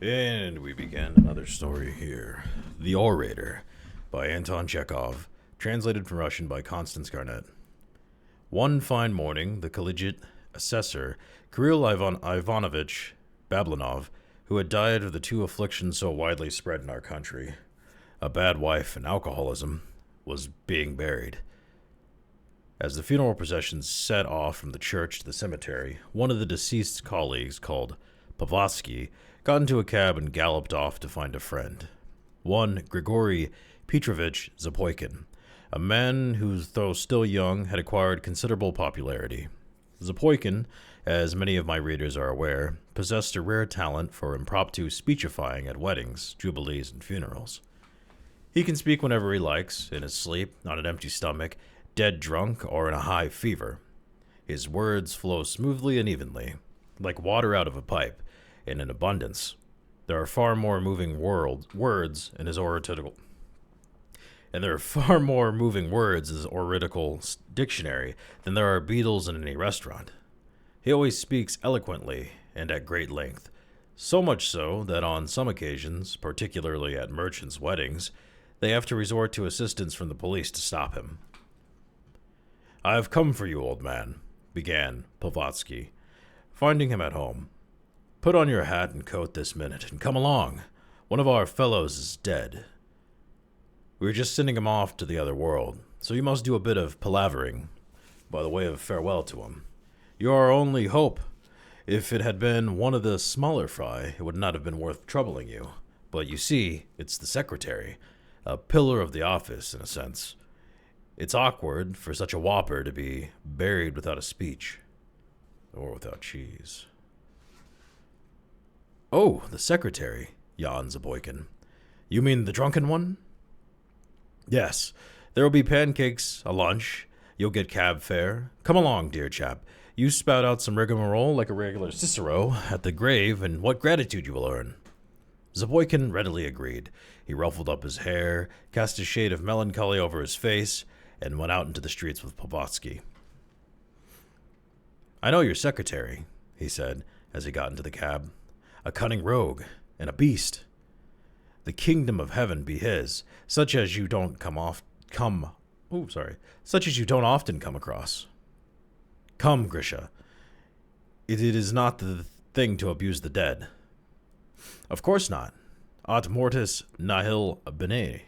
And we begin another story here. The Orator by Anton Chekhov, translated from Russian by Constance Garnett. One fine morning, the collegiate assessor, Kirill Ivanovich Bablinov, who had died of the two afflictions so widely spread in our country, a bad wife and alcoholism, was being buried. As the funeral procession set off from the church to the cemetery, one of the deceased's colleagues, called Pavatsky, got into a cab and galloped off to find a friend. One Grigory Petrovich Zapoikin, a man who, though still young, had acquired considerable popularity. Zapoikin, as many of my readers are aware, possessed a rare talent for impromptu speechifying at weddings, jubilees, and funerals. He can speak whenever he likes, in his sleep, on an empty stomach, dead drunk, or in a high fever. His words flow smoothly and evenly, like water out of a pipe, and in abundance. There are far more moving words in his oratorical dictionary than there are beetles in any restaurant. He always speaks eloquently and at great length, so much so that on some occasions, particularly at merchants' weddings, they have to resort to assistance from the police to stop him. "I have come for you, old man," began Pavatsky, finding him at home. "Put on your hat and coat this minute, and come along. One of our fellows is dead. We are just sending him off to the other world, so you must do a bit of palavering by the way of farewell to him. You are our only hope. If it had been one of the smaller fry, it would not have been worth troubling you. But you see, it's the secretary, a pillar of the office, in a sense. It's awkward for such a whopper to be buried without a speech, or without cheese." "Oh, the secretary," yawned Zapoikin. "You mean the drunken one?" "Yes. There will be pancakes, a lunch. You'll get cab fare. Come along, dear chap. You spout out some rigmarole like a regular Cicero at the grave, and what gratitude you will earn." Zapoikin readily agreed. He ruffled up his hair, cast a shade of melancholy over his face, and went out into the streets with Pavatsky. "I know your secretary," he said, as he got into the cab. "A cunning rogue, and a beast. The kingdom of heaven be his, such as you don't often come across. Come, Grisha. It is not the thing to abuse the dead." "Of course not. Aut mortis nihil bene.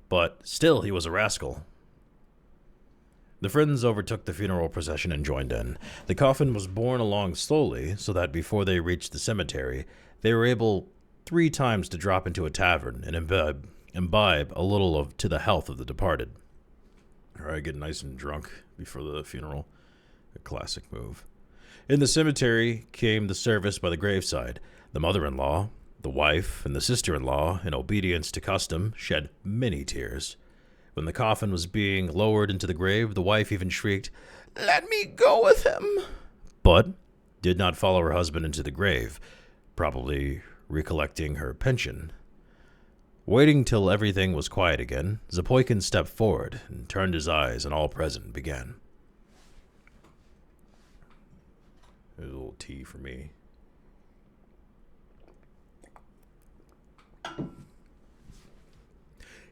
But still he was a rascal." The friends overtook the funeral procession and joined in. The coffin was borne along slowly, so that before they reached the cemetery, they were able 3 times to drop into a tavern and imbibe a little to the health of the departed. All right, get nice and drunk before the funeral. A classic move. In the cemetery came the service by the graveside. The mother-in-law, the wife, and the sister-in-law, in obedience to custom, shed many tears. When the coffin was being lowered into the grave, the wife even shrieked, "Let me go with him," but did not follow her husband into the grave, probably recollecting her pension. Waiting till everything was quiet again, Zapoikin stepped forward and turned his eyes on all present and began. There's a little tea for me.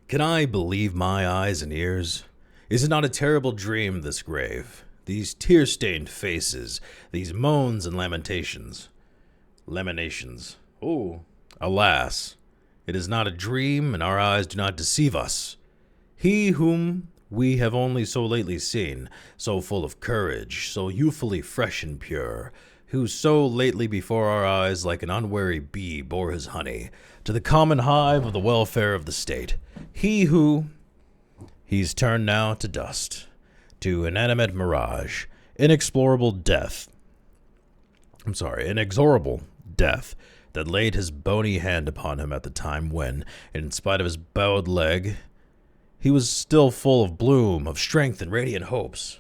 "Can I believe my eyes and ears? Is it not a terrible dream, this grave? These tear-stained faces, these moans and lamentations. Oh, alas, it is not a dream, and our eyes do not deceive us. He whom we have only so lately seen, so full of courage, so youthfully fresh and pure, who so lately before our eyes like an unwary bee bore his honey to the common hive of the welfare of the state, he's turned now to dust, to inanimate mirage, inexorable death that laid his bony hand upon him at the time when, in spite of his bowed leg, he was still full of bloom, of strength and radiant hopes.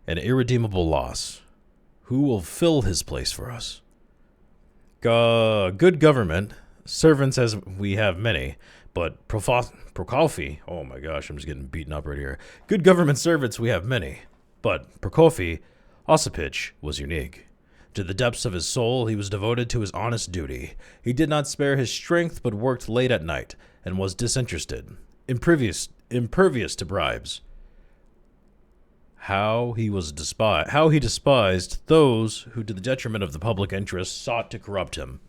An irredeemable loss. Who will fill his place for us? Good government, servants as we have many, but Prokofy, oh my gosh, I'm just getting beaten up right here. Good government servants we have many, but Prokofy Osipich was unique. To the depths of his soul, he was devoted to his honest duty. He did not spare his strength, but worked late at night, and was disinterested, impervious to bribes. How he despised those who, to the detriment of the public interest, sought to corrupt him,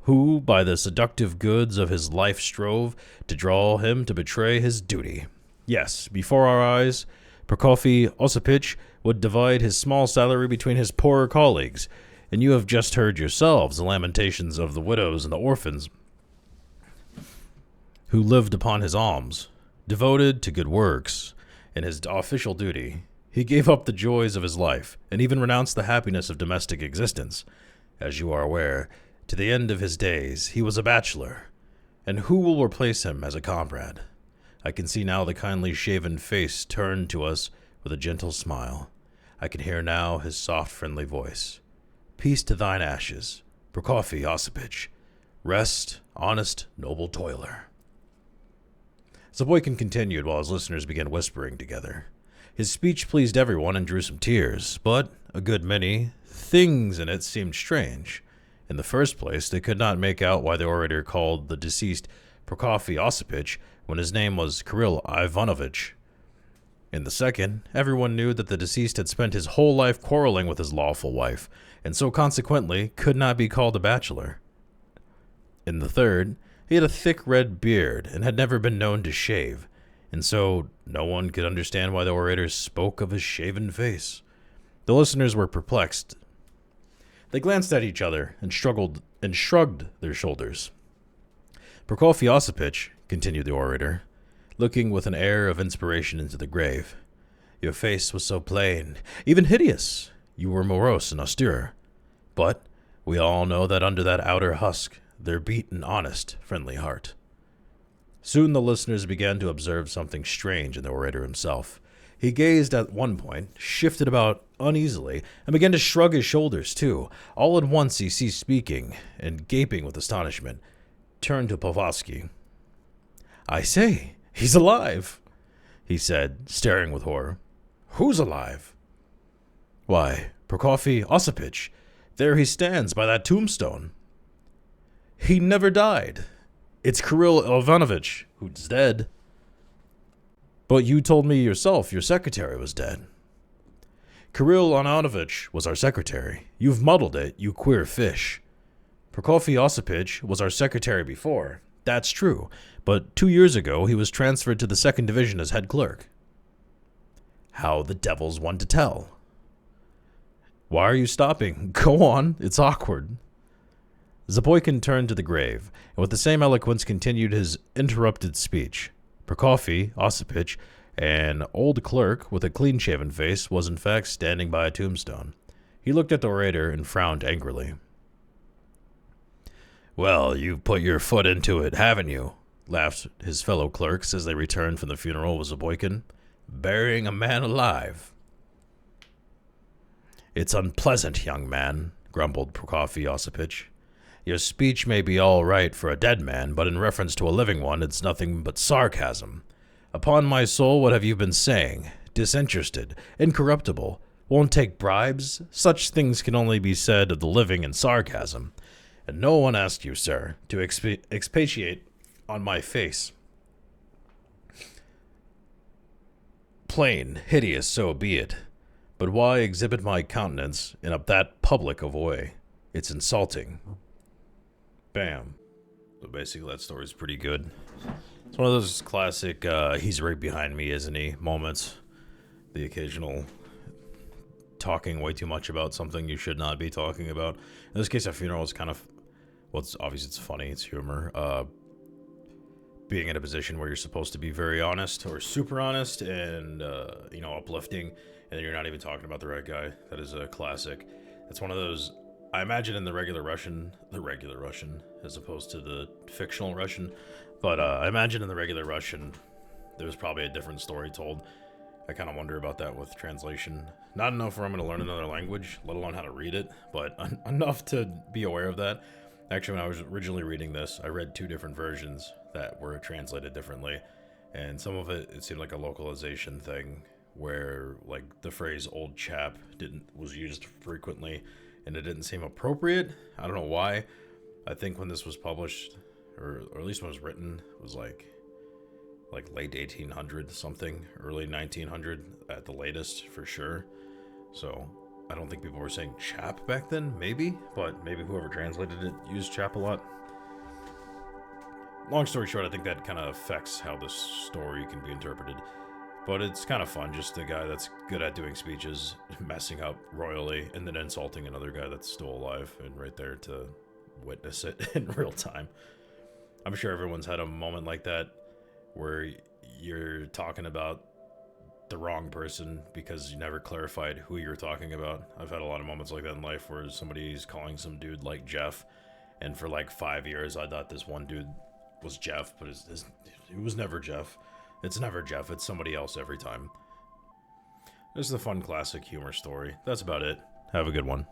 who, by the seductive goods of his life, strove to draw him to betray his duty. Yes, before our eyes, Prokofy Osipich would divide his small salary between his poorer colleagues, and you have just heard yourselves the lamentations of the widows and the orphans who lived upon his alms. Devoted to good works and his official duty, he gave up the joys of his life, and even renounced the happiness of domestic existence. As you are aware, to the end of his days he was a bachelor, and who will replace him as a comrade? I can see now the kindly shaven face turned to us with a gentle smile. I can hear now his soft, friendly voice. Peace to thine ashes, Prokofy Osipich. Rest, honest, noble toiler. Zapoykin continued while his listeners began whispering together. His speech pleased everyone and drew some tears, but a good many things in it seemed strange. In the first place, they could not make out why the orator called the deceased Prokofy Osipich when his name was Kirill Ivanovich. In the second, everyone knew that the deceased had spent his whole life quarreling with his lawful wife, and so consequently could not be called a bachelor. In the third, he had a thick red beard and had never been known to shave, and so no one could understand why the orator spoke of his shaven face. The listeners were perplexed. They glanced at each other and shrugged their shoulders. Prokofy Osipich, continued the orator, looking with an air of inspiration into the grave. Your face was so plain, even hideous. You were morose and austere. But we all know that under that outer husk there beat an honest, friendly heart. Soon the listeners began to observe something strange in the orator himself. He gazed at one point, shifted about uneasily, and began to shrug his shoulders, too. All at once he ceased speaking, and gaping with astonishment, turned to Povosky. I say, he's alive, he said, staring with horror. Who's alive? Why, Prokofy Osipich. There he stands by that tombstone. He never died. It's Kirill Ivanovich, who's dead. But you told me yourself your secretary was dead. Kirill Ivanovich was our secretary. You've muddled it, you queer fish. Prokofy Osipich was our secretary before. That's true, but 2 years ago he was transferred to the 2nd Division as head clerk. How the devil's one to tell? Why are you stopping? Go on, it's awkward. Zapoykin turned to the grave, and with the same eloquence continued his interrupted speech. Prokofy Osipich, an old clerk with a clean-shaven face, was in fact standing by a tombstone. He looked at the orator and frowned angrily. Well, you've put your foot into it, haven't you? Laughed his fellow clerks as they returned from the funeral with Zapoykin. Burying a man alive. It's unpleasant, young man, grumbled Prokofy Osipich. Your speech may be all right for a dead man, but in reference to a living one, it's nothing but sarcasm. Upon my soul, what have you been saying? Disinterested, incorruptible, won't take bribes? Such things can only be said of the living in sarcasm. And no one asked you, sir, to expatiate on my face. Plain, hideous, so be it. But why exhibit my countenance in that public of way? It's insulting. Bam. So basically that story's pretty good. It's one of those classic, he's right behind me, isn't he, moments. The occasional talking way too much about something you should not be talking about. In this case, a funeral is kind of, well, it's obviously it's funny, it's humor. Being in a position where you're supposed to be very honest or super honest and, uplifting, and then you're not even talking about the right guy. That is a classic. It's one of those, I imagine in the regular Russian, as opposed to the fictional Russian, but I imagine in the regular Russian, there's probably a different story told. I kind of wonder about that with translation. Not enough where I'm going to learn another language, let alone how to read it, but enough to be aware of that. Actually, when I was originally reading this, I read 2 different versions that were translated differently, and some of it seemed like a localization thing, where like the phrase "old chap" was used frequently, and it didn't seem appropriate. I don't know why. I think when this was published, or at least when it was written, it was like late 1800 something, early 1900 at the latest for sure. So I don't think people were saying chap back then, maybe, but maybe whoever translated it used chap a lot. Long story short, I think that kind of affects how this story can be interpreted. But it's kind of fun, just a guy that's good at doing speeches, messing up royally, and then insulting another guy that's still alive and right there to witness it in real time. I'm sure everyone's had a moment like that where you're talking about the wrong person because you never clarified who you're talking about. I've had a lot of moments like that in life where somebody's calling some dude like Jeff, and for like 5 years I thought this one dude was Jeff, but it was never Jeff. It's never Jeff, it's somebody else every time. This is a fun classic humor story. That's about it. Have a good one.